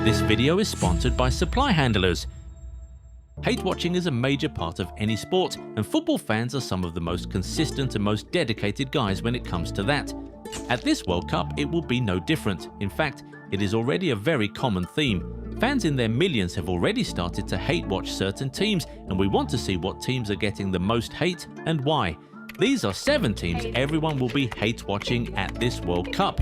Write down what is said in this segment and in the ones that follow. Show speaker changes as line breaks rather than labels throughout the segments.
This video is sponsored by Supply Handlers. Hate watching is a major part of any sport, and football fans are some of the most consistent and most dedicated guys when it comes to that. At this World Cup, it will be no different. In fact, it is already a very common theme. Fans in their millions have already started to hate watch certain teams, and we want to see what teams are getting the most hate and why. These are 7 teams everyone will be hate watching at this World Cup.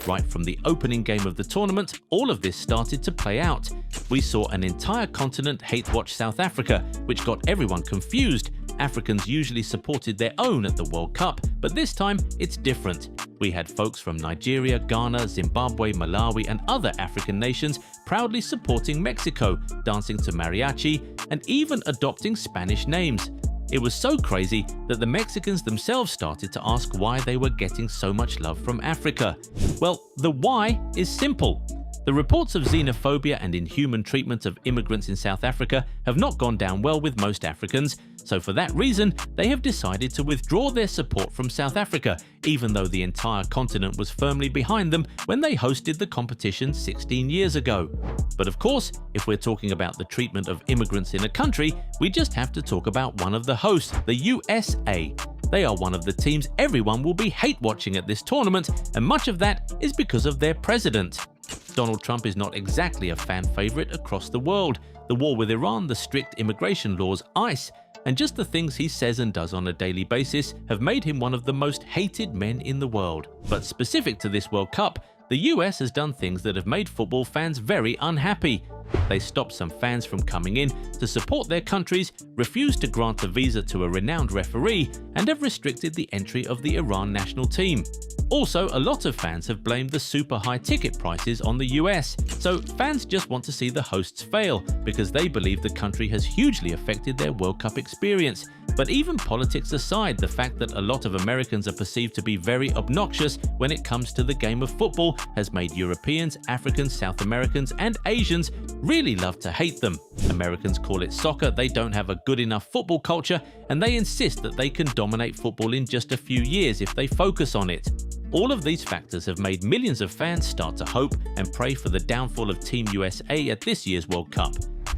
Right from the opening game of the tournament, all of this started to play out. We saw an entire continent hate watch South Africa, which got everyone confused. Africans usually supported their own at the World Cup, but this time it's different. We had folks from Nigeria, Ghana, Zimbabwe, Malawi and other African nations proudly supporting Mexico, dancing to mariachi and even adopting Spanish names. It was so crazy that the Mexicans themselves started to ask why they were getting so much love from Africa. Well, the why is simple. The reports of xenophobia and inhuman treatment of immigrants in South Africa have not gone down well with most Africans, so for that reason, they have decided to withdraw their support from South Africa, even though the entire continent was firmly behind them when they hosted the competition 16 years ago. But of course, if we're talking about the treatment of immigrants in a country, we just have to talk about one of the hosts, the USA. They are one of the teams everyone will be hate watching at this tournament, and much of that is because of their president. Donald Trump is not exactly a fan favorite across the world. The war with Iran, the strict immigration laws, ICE, and just the things he says and does on a daily basis have made him one of the most hated men in the world. But specific to this World Cup, the US has done things that have made football fans very unhappy. They stopped some fans from coming in to support their countries, refused to grant a visa to a renowned referee, and have restricted the entry of the Iran national team. Also, a lot of fans have blamed the super high ticket prices on the US, so fans just want to see the hosts fail because they believe the country has hugely affected their World Cup experience. But even politics aside, the fact that a lot of Americans are perceived to be very obnoxious when it comes to the game of football has made Europeans, Africans, South Americans and Asians really love to hate them. Americans call it soccer, they don't have a good enough football culture, and they insist that they can dominate football in just a few years if they focus on it. All of these factors have made millions of fans start to hope and pray for the downfall of Team USA at this year's World Cup.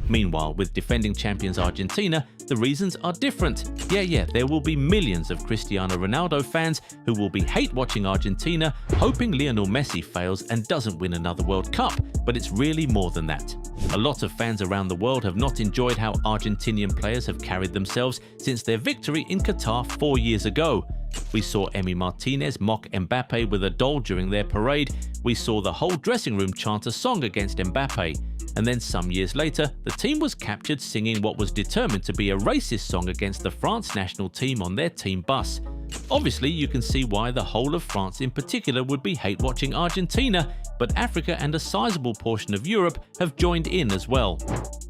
Meanwhile, with defending champions Argentina, the reasons are different. Yeah, there will be millions of Cristiano Ronaldo fans who will be hate watching Argentina, hoping Lionel Messi fails and doesn't win another World Cup, but it's really more than that. A lot of fans around the world have not enjoyed how Argentinian players have carried themselves since their victory in Qatar 4 years ago. We saw Emi Martinez mock Mbappe with a doll during their parade. We saw the whole dressing room chant a song against Mbappe. And then some years later, the team was captured singing what was determined to be a racist song against the France national team on their team bus. Obviously, you can see why the whole of France in particular would be hate watching Argentina, but Africa and a sizable portion of Europe have joined in as well.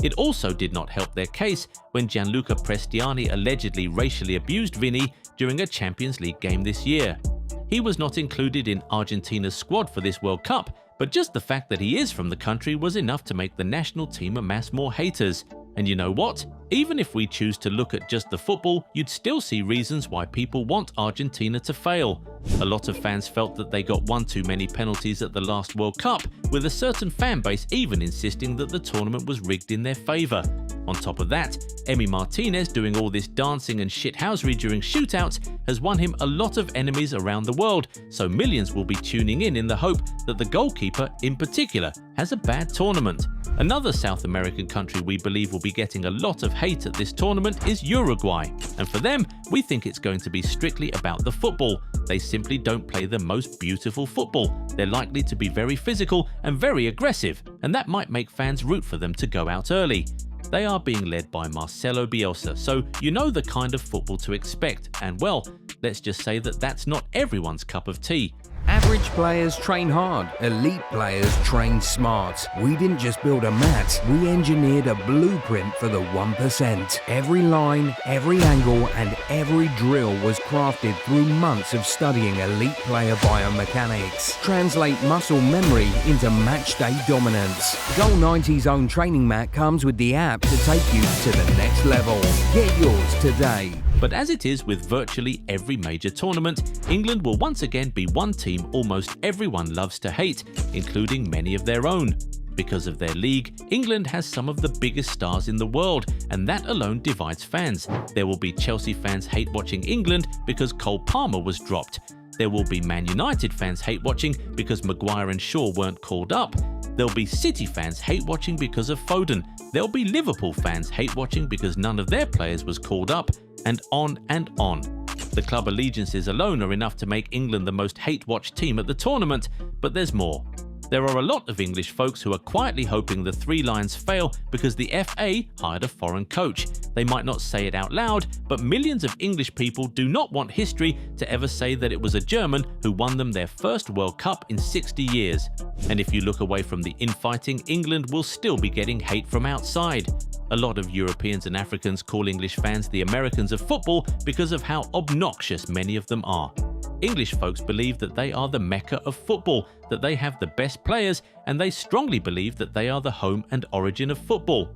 It also did not help their case when Gianluca Prestiani allegedly racially abused Vini during a Champions League game this year. He was not included in Argentina's squad for this World Cup, but just the fact that he is from the country was enough to make the national team amass more haters. And you know what? Even if we choose to look at just the football, you'd still see reasons why people want Argentina to fail. A lot of fans felt that they got one too many penalties at the last World Cup, with a certain fan base even insisting that the tournament was rigged in their favour. On top of that, Emi Martinez doing all this dancing and shithousery during shootouts has won him a lot of enemies around the world, so millions will be tuning in the hope that the goalkeeper, in particular, has a bad tournament. Another South American country we believe will be getting a lot of hate at this tournament is Uruguay, and for them, we think it's going to be strictly about the football. They simply don't play the most beautiful football. They're likely to be very physical and very aggressive, and that might make fans root for them to go out early. They are being led by Marcelo Bielsa, so you know the kind of football to expect, and well, let's just say that that's not everyone's cup of tea.
Average players train hard, elite players train smart. We didn't just build a mat, we engineered a blueprint for the 1%. Every line, every angle and every drill was crafted through months of studying elite player biomechanics. Translate muscle memory into matchday dominance. Goal90's own training mat comes with the app to take you to the next level. Get yours today.
But as it is with virtually every major tournament, England will once again be one team almost everyone loves to hate, including many of their own. Because of their league, England has some of the biggest stars in the world, and that alone divides fans. There will be Chelsea fans hate watching England because Cole Palmer was dropped. There will be Man United fans hate watching because Maguire and Shaw weren't called up. There'll be City fans hate watching because of Foden. There'll be Liverpool fans hate watching because none of their players was called up, and on and on. The club allegiances alone are enough to make England the most hate-watched team at the tournament, but there's more. There are a lot of English folks who are quietly hoping the Three Lions fail because the FA hired a foreign coach. They might not say it out loud, but millions of English people do not want history to ever say that it was a German who won them their first World Cup in 60 years. And if you look away from the infighting, England will still be getting hate from outside. A lot of Europeans and Africans call English fans the Americans of football because of how obnoxious many of them are. English folks believe that they are the mecca of football, that they have the best players, and they strongly believe that they are the home and origin of football.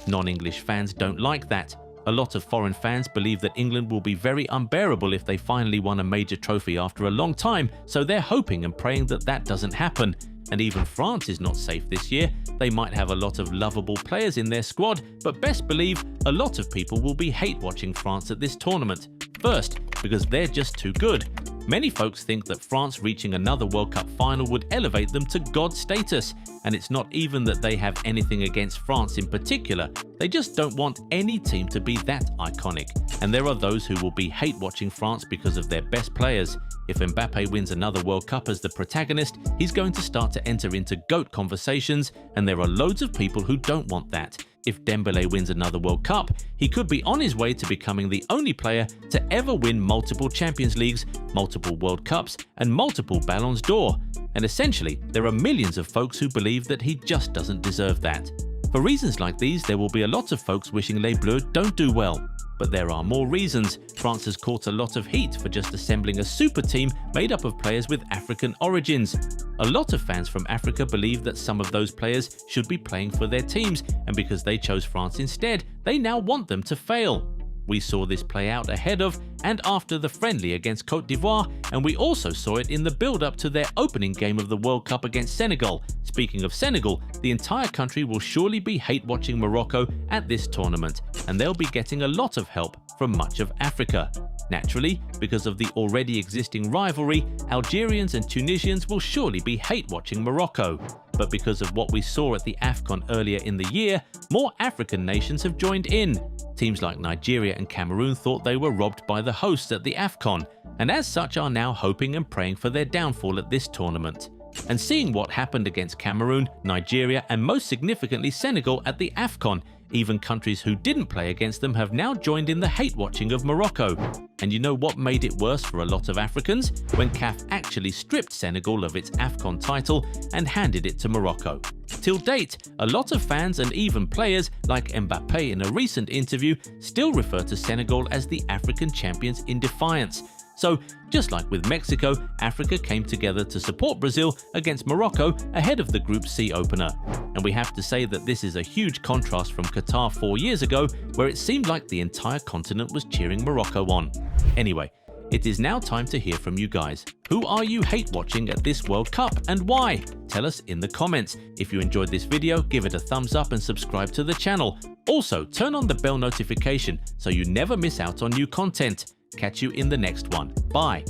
Non-English fans don't like that. A lot of foreign fans believe that England will be very unbearable if they finally won a major trophy after a long time, so they're hoping and praying that that doesn't happen. And even France is not safe this year. They might have a lot of lovable players in their squad, but best believe a lot of people will be hate-watching France at this tournament. First, because they're just too good. Many folks think that France reaching another World Cup final would elevate them to God status, and it's not even that they have anything against France in particular, they just don't want any team to be that iconic, and there are those who will be hate-watching France because of their best players. If Mbappe wins another World Cup as the protagonist, he's going to start to enter into GOAT conversations, and there are loads of people who don't want that. If Dembele wins another World Cup, he could be on his way to becoming the only player to ever win multiple Champions Leagues, multiple World Cups, and multiple Ballons d'Or. And essentially, there are millions of folks who believe that he just doesn't deserve that. For reasons like these, there will be a lot of folks wishing Les Bleus don't do well. But there are more reasons. France has caught a lot of heat for just assembling a super team made up of players with African origins. A lot of fans from Africa believe that some of those players should be playing for their teams, and because they chose France instead, they now want them to fail. We saw this play out ahead of and after the friendly against Côte d'Ivoire, and we also saw it in the build-up to their opening game of the World Cup against Senegal. Speaking of Senegal, the entire country will surely be hate-watching Morocco at this tournament, and they'll be getting a lot of help from much of Africa. Naturally, because of the already existing rivalry, Algerians and Tunisians will surely be hate-watching Morocco. But because of what we saw at the AFCON earlier in the year, more African nations have joined in. Teams like Nigeria and Cameroon thought they were robbed by the hosts at the AFCON, and as such are now hoping and praying for their downfall at this tournament. And seeing what happened against Cameroon, Nigeria, and most significantly Senegal at the AFCON, even countries who didn't play against them have now joined in the hate-watching of Morocco. And you know what made it worse for a lot of Africans? When CAF actually stripped Senegal of its AFCON title and handed it to Morocco. Till date, a lot of fans and even players like Mbappe in a recent interview still refer to Senegal as the African champions in defiance. So, just like with Mexico, Africa came together to support Brazil against Morocco ahead of the Group C opener. And we have to say that this is a huge contrast from Qatar 4 years ago, where it seemed like the entire continent was cheering Morocco on. Anyway, it is now time to hear from you guys. Who are you hate-watching at this World Cup and why? Tell us in the comments. If you enjoyed this video, give it a thumbs up and subscribe to the channel. Also, turn on the bell notification so you never miss out on new content. Catch you in the next one. Bye.